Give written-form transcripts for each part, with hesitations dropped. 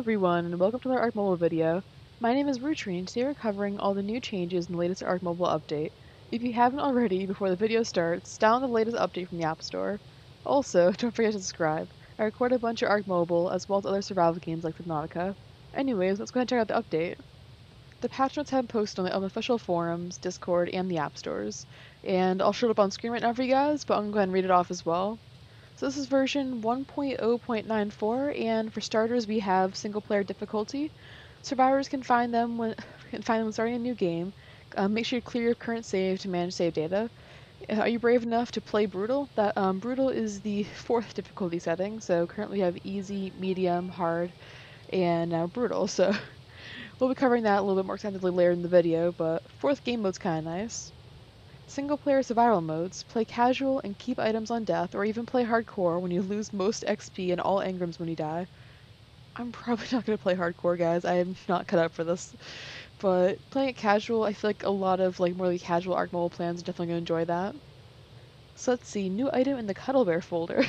everyone, and welcome to our ARK Mobile video. My name is Rutrine, and today we're covering all the new changes in the latest ARK Mobile update. If you haven't already, before the video starts, download the latest update from the App Store. Also, don't forget to subscribe. I record a bunch of ARK Mobile, as well as other survival games like Subnautica. Anyways, let's go ahead and check out the update. The patch notes have been posted on the official forums, Discord, and the App Stores. And I'll show it up on screen right now for you guys, but I'm going to go ahead and read it off as well. So this is version 1.0.94, and for starters we have single player difficulty. Survivors can find them when starting a new game. Make sure you clear your current save to manage save data. Are you brave enough to play brutal? Brutal is the 4th difficulty setting, so currently we have easy, medium, hard, and now brutal. So we'll be covering that a little bit more extensively later in the video, but 4th game mode's kind of nice. Single-player survival modes, play casual and keep items on death, or even play hardcore when you lose most XP and all engrams when you die. I'm probably not going to play hardcore, guys. I am not cut out for this. But playing it casual, I feel like a lot of more casual ARK Mobile plans are definitely going to enjoy that. So let's see, new item in the Cuddle Bear folder.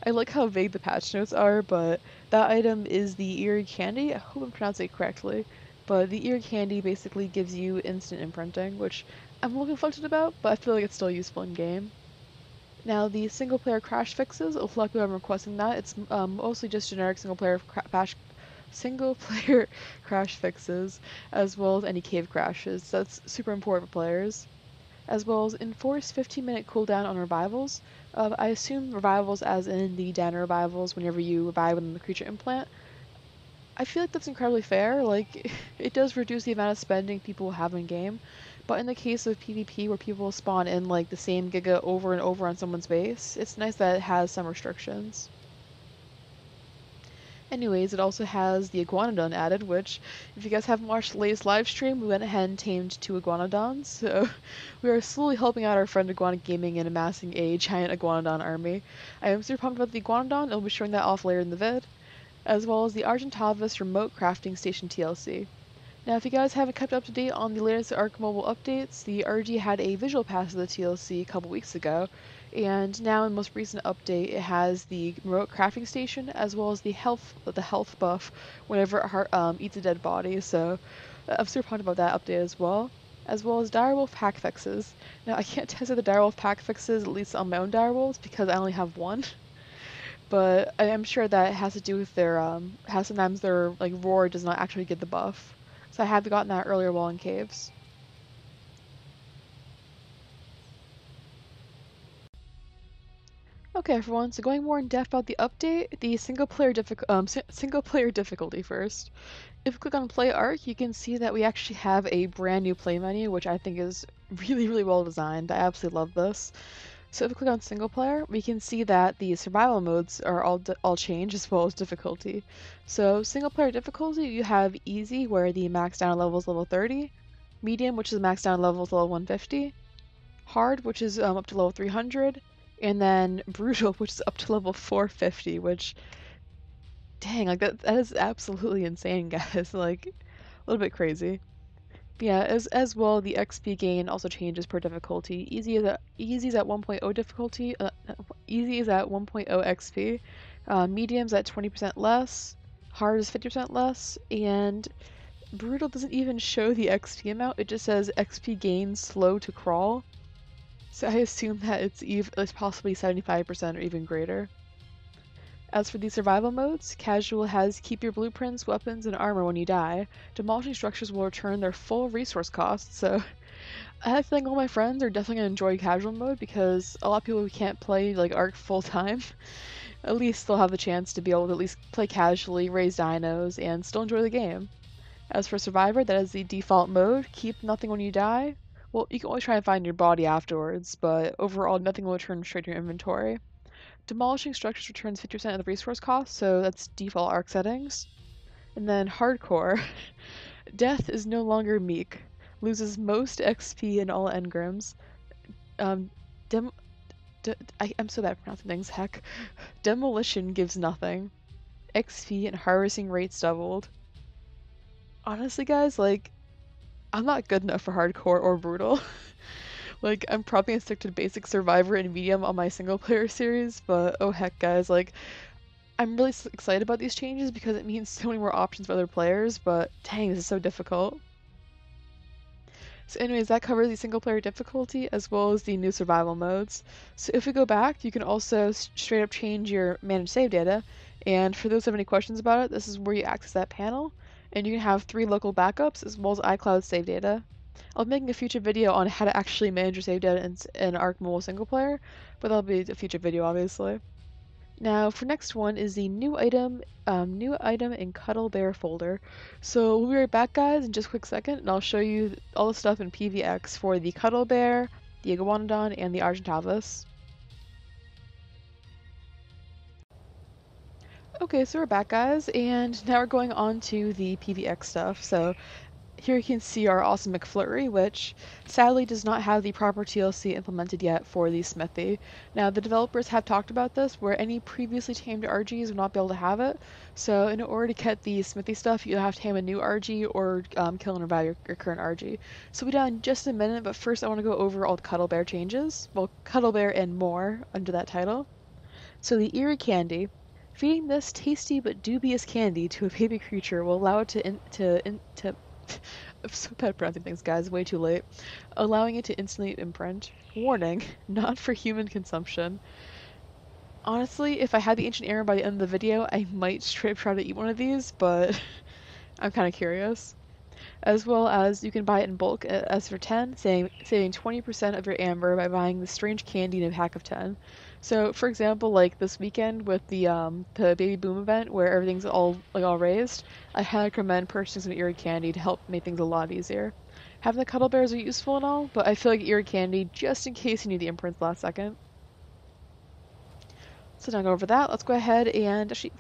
I like how vague the patch notes are, but that item is the ear candy. I hope I'm pronouncing it correctly. But the ear candy basically gives you instant imprinting, which I'm a little conflicted about, but I feel like it's still useful in game. Now the single player crash fixes, a lot of people have been requesting that. It's mostly just generic single player crash fixes, as well as any cave crashes. So that's super important for players. As well as enforce 15-minute cooldown on revivals. I assume revivals as in the downer revivals whenever you revive within the creature implant. I feel like that's incredibly fair. Like, it does reduce the amount of spending people have in game, but in the case of PvP where people spawn in like the same Giga over and over on someone's base, it's nice that it has some restrictions. Anyways, it also has the Iguanodon added, which, if you guys haven't watched the latest live stream, we went ahead and tamed 2 Iguanodons, so we are slowly helping out our friend Iguana Gaming and amassing a giant Iguanodon army. I am super pumped about the Iguanodon, and we'll be showing that off later in the vid, as well as the Argentavis Remote Crafting Station TLC. Now, if you guys haven't kept up to date on the latest ARK Mobile updates, the RG had a visual pass of the TLC a couple weeks ago, and now in the most recent update, it has the remote crafting station as well as the health buff whenever it eats a dead body. So I'm super pumped about that update as well as direwolf pack fixes. Now, I can't test the direwolf pack fixes, at least on my own direwolves, because I only have one. But I am sure that it has to do with their how sometimes their roar does not actually get the buff. So I have gotten that earlier while in caves. Okay, everyone. So going more in depth about the update, the single player difficulty first. If you click on Play ARK, you can see that we actually have a brand new play menu, which I think is really well designed. I absolutely love this. So if we click on single player, we can see that the survival modes are all changed, as well as difficulty. So single player difficulty, you have easy, where the max down level is level 30, medium, which is max down level is level 150, hard, which is up to level 300, and then brutal, which is up to level 450, which, dang, that is absolutely insane, guys. Like, a little bit crazy. Yeah, as well, the XP gain also changes per difficulty. Easy is at 1.0 difficulty. Easy is at 1.0 XP. Medium's at 20% less. Hard is 50% less, and brutal doesn't even show the XP amount. It just says XP gain slow to crawl. So I assume that it's possibly 75% or even greater. As for the survival modes, casual has keep your blueprints, weapons, and armor when you die. Demolishing structures will return their full resource cost, so I think all my friends are definitely going to enjoy casual mode because a lot of people who can't play ARK full time, at least they'll have the chance to be able to at least play casually, raise dinos, and still enjoy the game. As for survivor, that is the default mode. Keep nothing when you die. Well, you can always try and find your body afterwards, but overall nothing will return straight to your inventory. Demolishing structures returns 50% of the resource cost, so that's default ARK settings. And then hardcore. Death is no longer meek. Loses most XP and all engrams. I'm so bad at pronouncing things, heck. Demolition gives nothing. XP and harvesting rates doubled. Honestly, guys, I'm not good enough for hardcore or brutal. I'm probably gonna stick to basic survivor and medium on my single player series, but oh heck, guys, I'm really excited about these changes because it means so many more options for other players, but dang, this is so difficult. So anyways, that covers the single player difficulty as well as the new survival modes. So if we go back, you can also straight up change your manage save data. And for those who have any questions about it, this is where you access that panel. And you can have 3 local backups as well as iCloud save data. I'll be making a future video on how to actually manage your save data in ARK Mobile single player, but that'll be a future video obviously. Now, for next one is the new item in Cuddle Bear folder. So we'll be right back, guys, in just a quick second, and I'll show you all the stuff in PVX for the Cuddle Bear, the Iguanodon, and the Argentavis. Okay, so we're back, guys, and now we're going on to the PVX stuff. So here you can see our awesome McFlurry, which sadly does not have the proper TLC implemented yet for the Smithy. Now, the developers have talked about this, where any previously tamed RGs will not be able to have it. So in order to get the Smithy stuff, you have to tame a new RG or kill and revive your current RG. So we'll be done in just a minute, but first I want to go over all the Cuddle Bear changes. Well, Cuddle Bear and more under that title. So the Eerie Candy. Feeding this tasty but dubious candy to a baby creature will allow it to I'm so bad at pronouncing things, guys. Way too late. Allowing it to instantly imprint. Warning, not for human consumption. Honestly, if I had the ancient Aaron by the end of the video, I might straight up try to eat one of these, but I'm kind of curious. As well as you can buy it in bulk as for 10, saving 20% of your amber by buying the strange candy in a pack of 10. So, for example, like this weekend with the Baby Boom event where everything's all raised, I highly recommend purchasing some Eerie Candy to help make things a lot easier. Having the Cuddle Bears are useful and all, but I feel like Eerie Candy just in case you need the imprints last second. So now go over that. Let's go ahead and actually,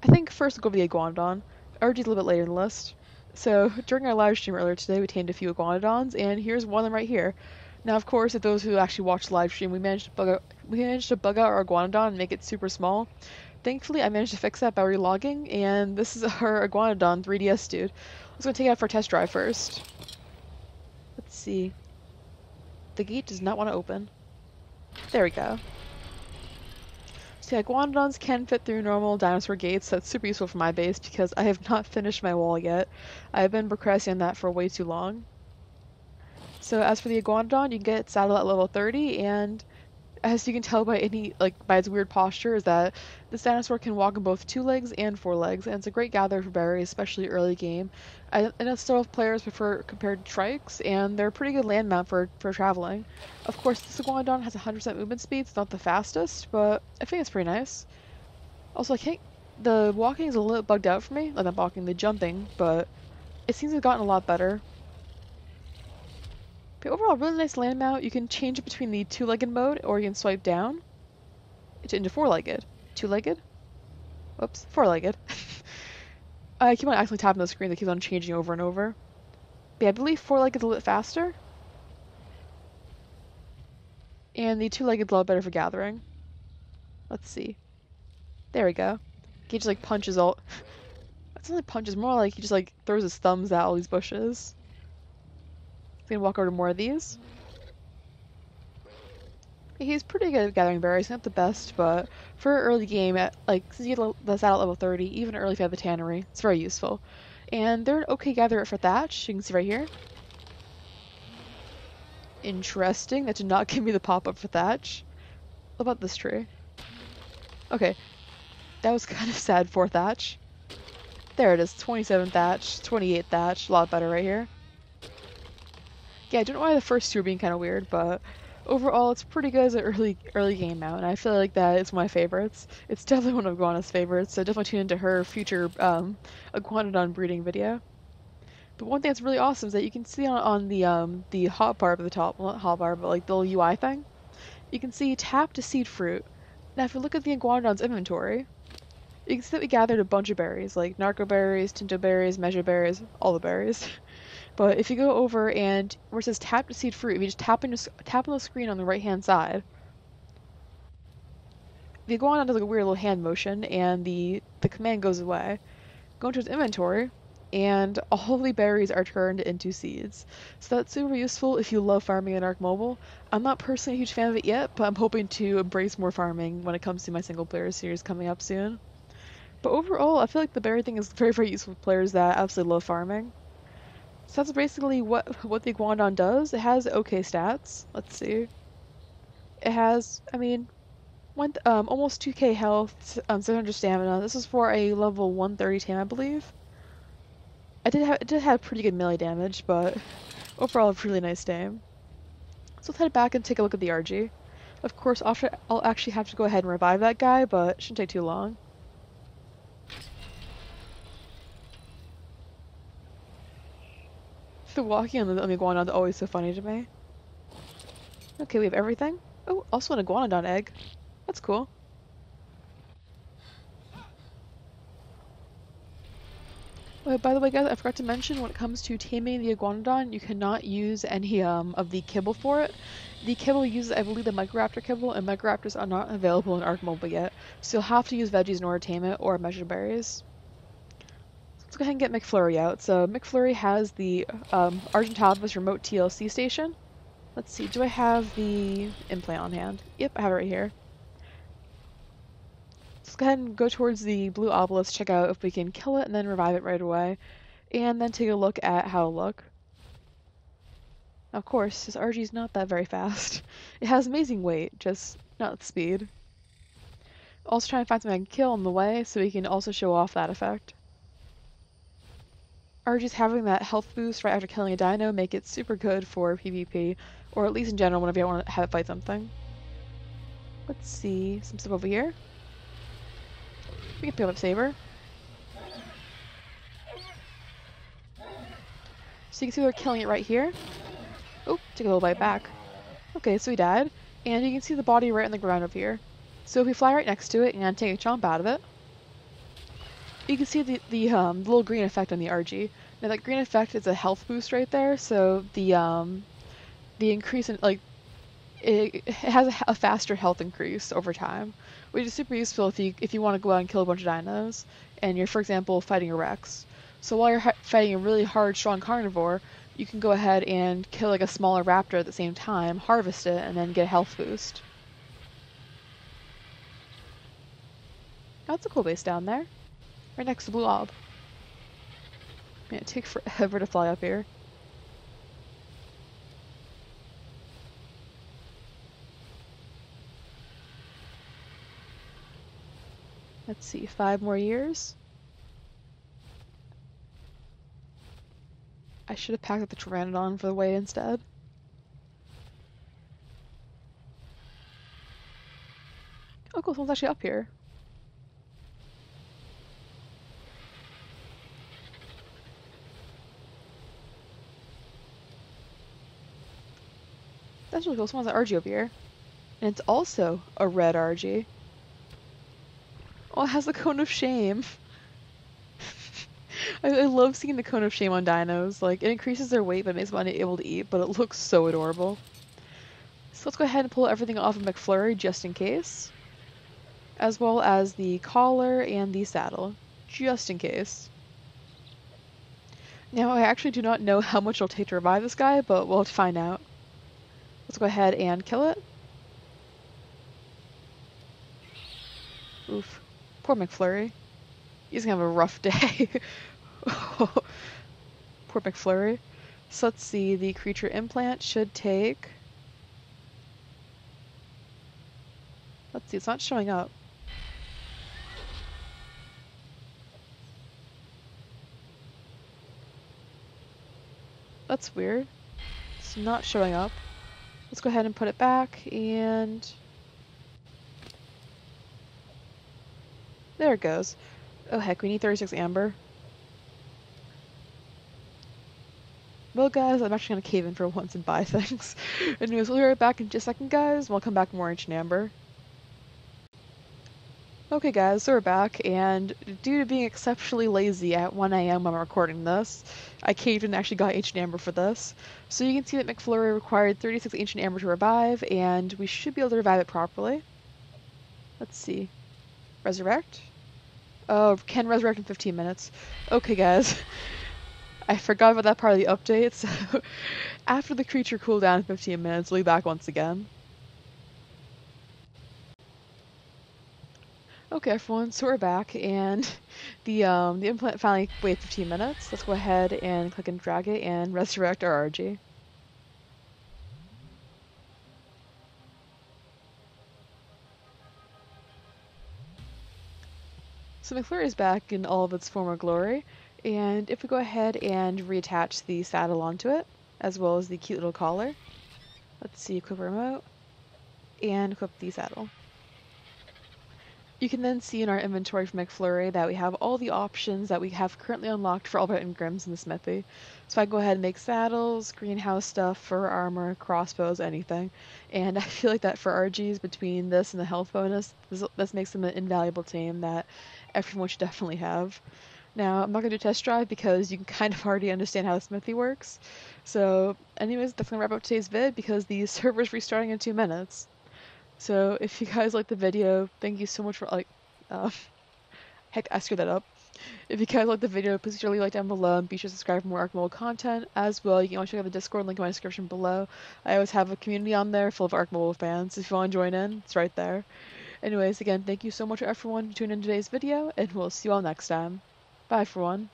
I think first we'll go over the Iguanodon. RG's a little bit later in the list. So during our live stream earlier today, we tamed a few Iguanodons, and here's one of them right here. Now, of course, if those who actually watched the live stream, we managed to bug out our Iguanodon and make it super small. Thankfully, I managed to fix that by relogging, and this is our Iguanodon 3DS dude. Let's go take it out for a test drive first. Let's see. The gate does not want to open. There we go. So yeah, Iguanodons can fit through normal dinosaur gates. That's super useful for my base because I have not finished my wall yet. I've been procrastinating that for way too long. So as for the Iguanodon, you can get it saddled at level 30, and as you can tell by its weird posture, is that this dinosaur can walk on both 2 legs and 4 legs, and it's a great gatherer for berries, especially early game. I know several players prefer compared to trikes, and they're a pretty good land mount for traveling. Of course, this Iguanodon has 100% movement speed. It's not the fastest, but I think it's pretty nice. Also, the walking is a little bugged out for me. Like, not walking, the jumping, but it seems to have gotten a lot better. But overall, really nice land mount. You can change it between the 2-legged mode, or you can swipe down into 4-legged. 2-legged? Whoops, 4-legged. I keep on accidentally tapping the screen that keeps on changing over and over. But yeah, I believe 4-legged is a little bit faster. And the 2-legged is a lot better for gathering. Let's see. There we go. He just punches all... It's not like punches, more like he just throws his thumbs at all these bushes. Gonna walk over to more of these. He's pretty good at gathering berries, not the best, but for early game, since you get the saddle at level 30, even early if you have the tannery, it's very useful. And they're an okay gatherer for thatch, you can see right here. Interesting, that did not give me the pop-up for thatch. What about this tree? Okay, that was kind of sad for thatch. There it is, 27 thatch, 28 thatch, a lot better right here. Yeah, I don't know why the first 2 are being kind of weird, but overall it's pretty good as an early game mount, and I feel like that is one of my favorites. It's definitely one of Iguana's favorites, so definitely tune into her future Iguanodon breeding video. But one thing that's really awesome is that you can see on the hotbar at the top, well, not hotbar, but the little UI thing, you can see tap to seed fruit. Now if you look at the Iguanodon's inventory, you can see that we gathered a bunch of berries, like narco berries, tinto berries, measure berries, all the berries. But if you go over and where it says tap to seed fruit, if you just tap on the screen on the right hand side, the Iguanodon does a weird little hand motion and the command goes away. Go into its inventory, and all the berries are turned into seeds. So that's super useful if you love farming in Ark Mobile. I'm not personally a huge fan of it yet, but I'm hoping to embrace more farming when it comes to my single player series coming up soon. But overall, I feel like the berry thing is very, very useful for players that absolutely love farming. So that's basically what the Iguanodon does. It has okay stats. Let's see. It has, I mean, almost 2k health, 700 stamina. This is for a level 130 tame, I believe. It did have pretty good melee damage, but overall a really nice tame. So let's head back and take a look at the RG. Of course, I'll actually have to go ahead and revive that guy, but it shouldn't take too long. The walking on the Iguanodon is always so funny to me. Okay, we have everything. Oh, also an Iguanodon egg. That's cool. Oh, by the way, guys, I forgot to mention, when it comes to taming the Iguanodon, you cannot use any of the kibble for it. The kibble uses, I believe, the Microraptor kibble, and Microraptors are not available in Ark Mobile yet, so you'll have to use veggies in order to tame it, or measured berries. Let's go ahead and get McFlurry out. So McFlurry has the Argentavis remote TLC station. Let's see, do I have the implant on hand? Yep, I have it right here. Let's go ahead and go towards the blue obelisk, check out if we can kill it, and then revive it right away. And then take a look at how it'll look. Of course, this RG is not that very fast. It has amazing weight, just not speed. Also trying to find something I can kill on the way, so we can also show off that effect. RG's having that health boost right after killing a dino make it super good for PvP, or at least in general whenever you want to have it fight something. Let's see, some stuff over here. We can pick up Saber. So you can see they're killing it right here. Oh, took a little bite back. Okay, so he died. And you can see the body right on the ground over here. So if we fly right next to it and take a chomp out of it, you can see the little green effect on the RG. Now that green effect is a health boost right there, so the increase in, like, it has a faster health increase over time, which is super useful if you want to go out and kill a bunch of dinos, and you're, for example, fighting a Rex. So while you're fighting a really hard, strong carnivore, you can go ahead and kill like a smaller raptor at the same time, harvest it, and then get a health boost. Oh, that's a cool base down there, right next to Blue Ob. Man, it takes forever to fly up here. Let's see, 5 more years. I should have packed up the Pteranodon for the way instead. Oh cool, someone's actually up here. That's really cool, someone's an RG over here. And it's also a red RG. Oh, it has the cone of shame. I love seeing the cone of shame on dinos. Like, it increases their weight but makes them unable to eat, but it looks so adorable. So let's go ahead and pull everything off of McFlurry just in case. As well as the collar and the saddle, just in case. Now, I actually do not know how much it'll take to revive this guy, but we'll have to find out. Let's go ahead and kill it. Oof. Poor McFlurry. He's gonna have a rough day. Poor McFlurry. So let's see, the creature implant should take... Let's see, it's not showing up. That's weird. It's not showing up. Let's go ahead and put it back, and... There it goes. Oh heck, we need 36 amber. Well guys, I'm actually gonna cave in for once and buy things. Anyways, we'll be right back in just a second guys, and we'll come back more ancient amber. Okay guys, so we're back, and due to being exceptionally lazy at 1 AM when I'm recording this, I caved and actually got ancient amber for this. So you can see that McFlurry required 36 ancient amber to revive, and we should be able to revive it properly. Let's see. Resurrect? Oh, can resurrect in 15 minutes. Okay guys. I forgot about that part of the update, so after the creature cooldown in 15 minutes, we'll be back once again. Okay, everyone, so we're back, and the implant finally waited 15 minutes. Let's go ahead and click and drag it and resurrect our RG. So McFlurry is back in all of its former glory, and if we go ahead and reattach the saddle onto it, as well as the cute little collar, let's see, equip remote, and equip the saddle. You can then see in our inventory for McFlurry that we have all the options that we have currently unlocked for Albert and Grimm's in the smithy. So I can go ahead and make saddles, greenhouse stuff, fur armor, crossbows, anything. And I feel like that for RGs, between this and the health bonus, this makes them an invaluable team that everyone should definitely have. Now, I'm not going to do test drive because you can kind of already understand how the smithy works. So anyways, that's going to wrap up today's vid because the server's restarting in 2 minutes. So if you guys like the video, thank you so much for heck, I screwed that up. If you guys like the video, please surely like down below and be sure to subscribe for more ARK Mobile content. As well, you can always check out the Discord link in my description below. I always have a community on there full of ARK Mobile fans. If you want to join in, it's right there. Anyways, again, thank you so much for everyone who tuned in today's video, and we'll see you all next time. Bye, everyone.